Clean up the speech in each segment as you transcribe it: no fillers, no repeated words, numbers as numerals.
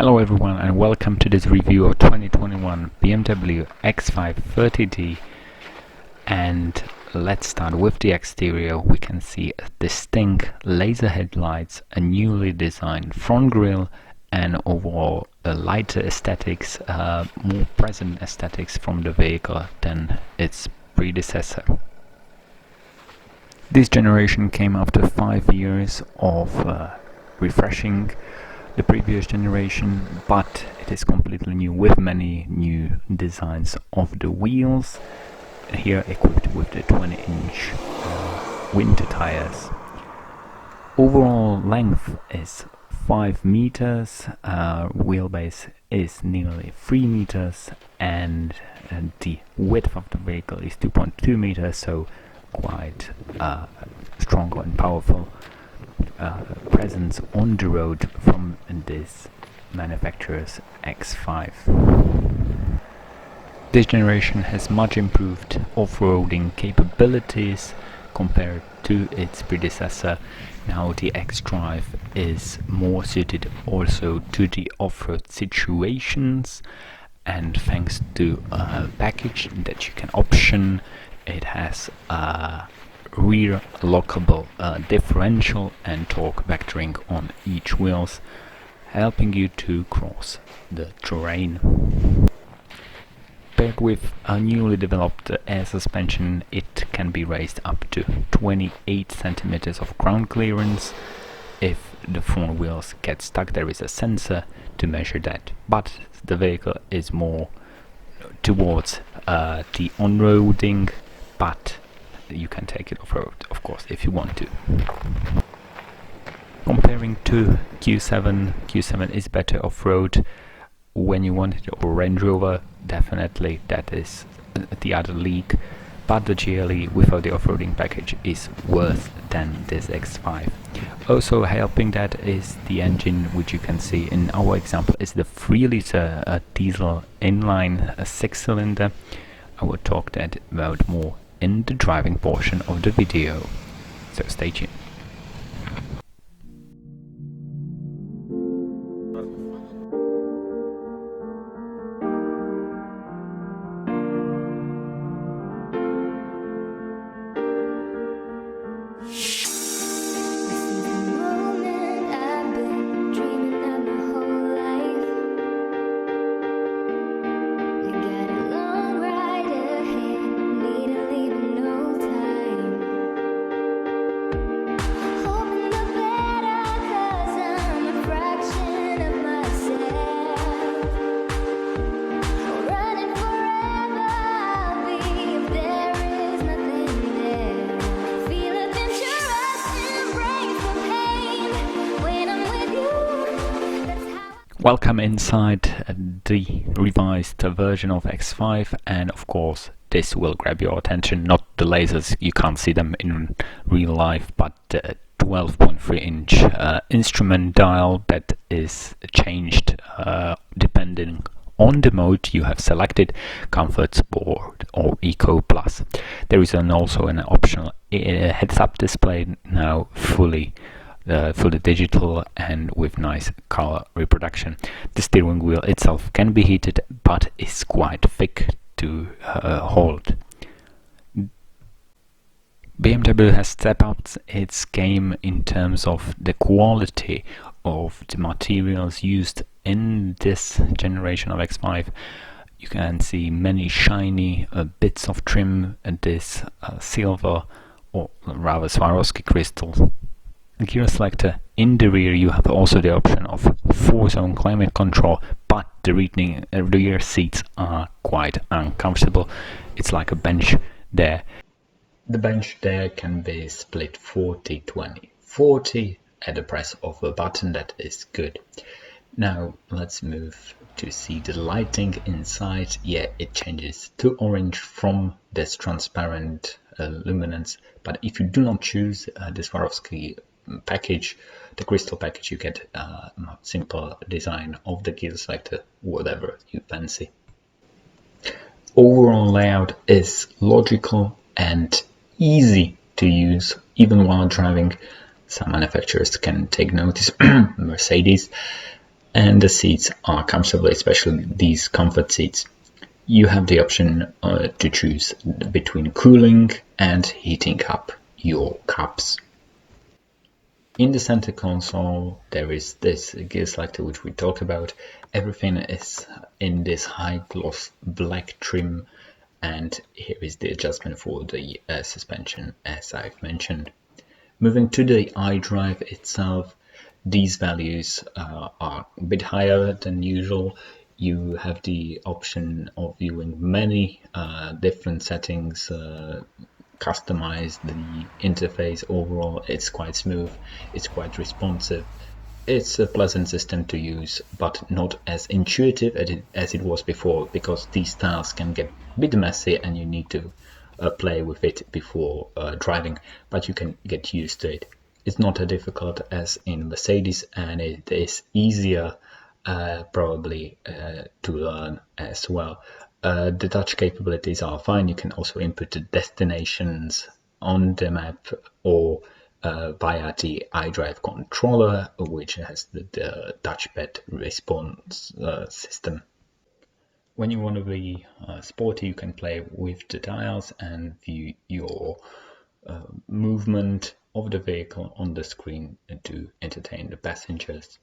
Hello everyone and welcome to this review of 2021 BMW X5 30D, and let's start with the exterior. We can see a distinct laser headlights, a newly designed front grille, and overall a lighter aesthetics, more present aesthetics from the vehicle than its predecessor. This generation came after 5 years of refreshing the previous generation, but it is completely new with many new designs of the wheels, here equipped with the 20-inch winter tires. Overall length is 5 meters, wheelbase is nearly 3 meters, and the width of the vehicle is 2.2 meters, so quite strong and powerful presence on the road from this manufacturer's X5. This generation has much improved off-roading capabilities compared to its predecessor. Now the xDrive is more suited also to the off-road situations, and thanks to a package that you can option, it has a rear lockable differential and torque vectoring on each wheels, helping you to cross the terrain. Paired with a newly developed air suspension, it can be raised up to 28 centimeters of ground clearance. If the front wheels get stuck, there is a sensor to measure that, but the vehicle is more towards the on-roading, but you can take it off-road, of course, if you want to. Comparing to Q7 is better off-road when you want it, or Range Rover, definitely that is the other league, but the GLE without the off-roading package is worse than this X5. Also helping that is the engine, which you can see in our example is the 3-liter diesel inline 6-cylinder. I will talk that about more in the driving portion of the video, so stay tuned. Welcome inside the revised version of X5, and of course this will grab your attention, not the lasers, you can't see them in real life, but the 12.3-inch instrument dial that is changed depending on the mode you have selected, Comfort, Sport or Eco Plus. There is also an optional heads-up display, now fully digital and with nice color reproduction. The steering wheel itself can be heated, but is quite thick to hold. BMW has stepped up its game in terms of the quality of the materials used in this generation of X5. You can see many shiny bits of trim, this silver or rather Swarovski crystal gear selector. In the rear you have also the option of 4-zone climate control, but the rear seats are quite uncomfortable. It's like a bench there. The bench there can be split 40-20. 40 at the press of a button, that is good. Now let's move to see the lighting inside. Yeah, it changes to orange from this transparent luminance, but if you do not choose the Swarovski package, the crystal package, you get a simple design of the gear selector, whatever you fancy. Overall layout is logical and easy to use even while driving. Some manufacturers can take notice, Mercedes, and the seats are comfortable, especially these comfort seats. You have the option to choose between cooling and heating up your cups. In the center console, there is this gear selector which we talked about. Everything is in this high gloss black trim, and here is the adjustment for the suspension, as I've mentioned. Moving to the iDrive itself, these values are a bit higher than usual. You have the option of viewing many different settings, customize the interface. Overall, it's quite smooth, it's quite responsive. It's a pleasant system to use, but not as intuitive as it was before, because these styles can get a bit messy and you need to play with it before driving, but you can get used to it. It's not as difficult as in Mercedes, and it is easier probably to learn as well. The touch capabilities are fine. You can also input the destinations on the map or via the iDrive controller, which has the touchpad response system. When you want to be sporty, you can play with the dials and view your movement of the vehicle on the screen to entertain the passengers.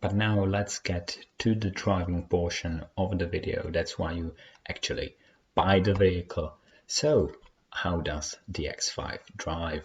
But now let's get to the driving portion of the video. That's why you actually buy the vehicle. So, how does the X5 drive?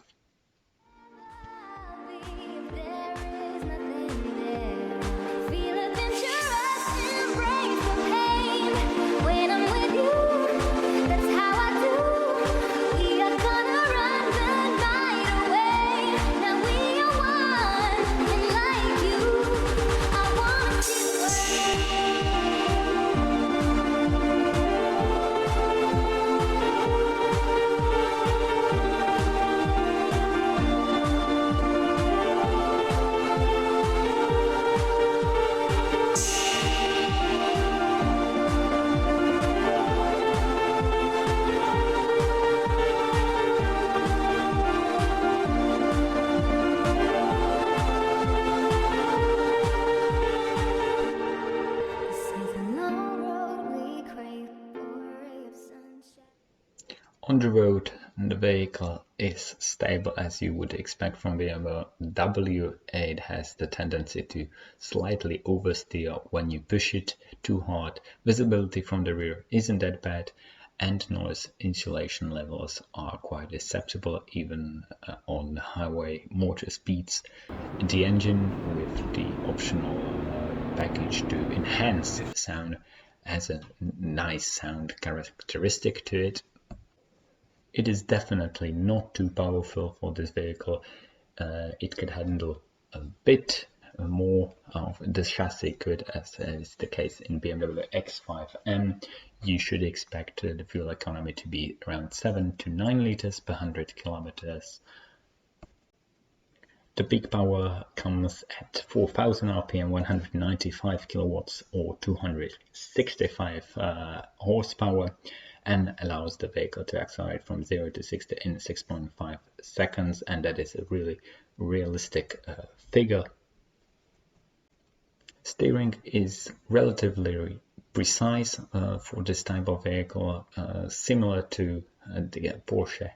On the road, the vehicle is stable as you would expect from BMW. It has the tendency to slightly oversteer when you push it too hard. Visibility from the rear isn't that bad, and noise insulation levels are quite acceptable even on highway motor speeds. The engine, with the optional package to enhance sound, has a nice sound characteristic to it. It is definitely not too powerful for this vehicle. It could handle a bit more of the chassis could, as is the case in BMW X5 M. You should expect the fuel economy to be around 7 to 9 liters per 100 kilometers. The peak power comes at 4000 RPM, 195 kilowatts or 265 horsepower, and allows the vehicle to accelerate from 0 to 60 in 6.5 seconds, and that is a really realistic figure. Steering is relatively precise for this type of vehicle, similar to the Porsche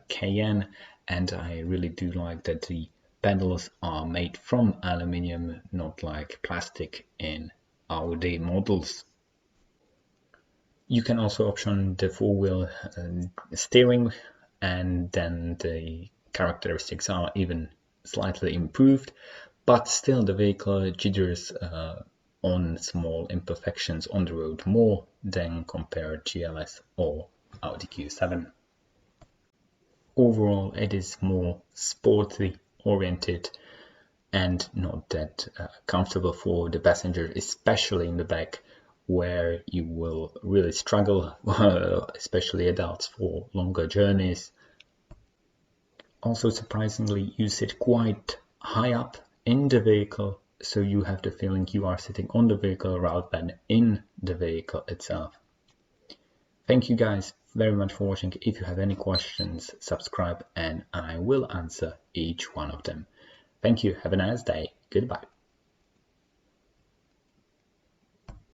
Cayenne, and I really do like that the pedals are made from aluminium, not like plastic in Audi models. You can also option the four-wheel steering, and then the characteristics are even slightly improved, but still the vehicle jitters on small imperfections on the road more than compared to GLS or Audi Q7. Overall, it is more sporty oriented and not that comfortable for the passenger, especially in the back, where you will really struggle, especially adults, for longer journeys. Also, surprisingly, you sit quite high up in the vehicle, so you have the feeling you are sitting on the vehicle rather than in the vehicle itself. Thank you guys very much for watching. If you have any questions, subscribe and I will answer each one of them. Thank you. Have a nice day. Goodbye.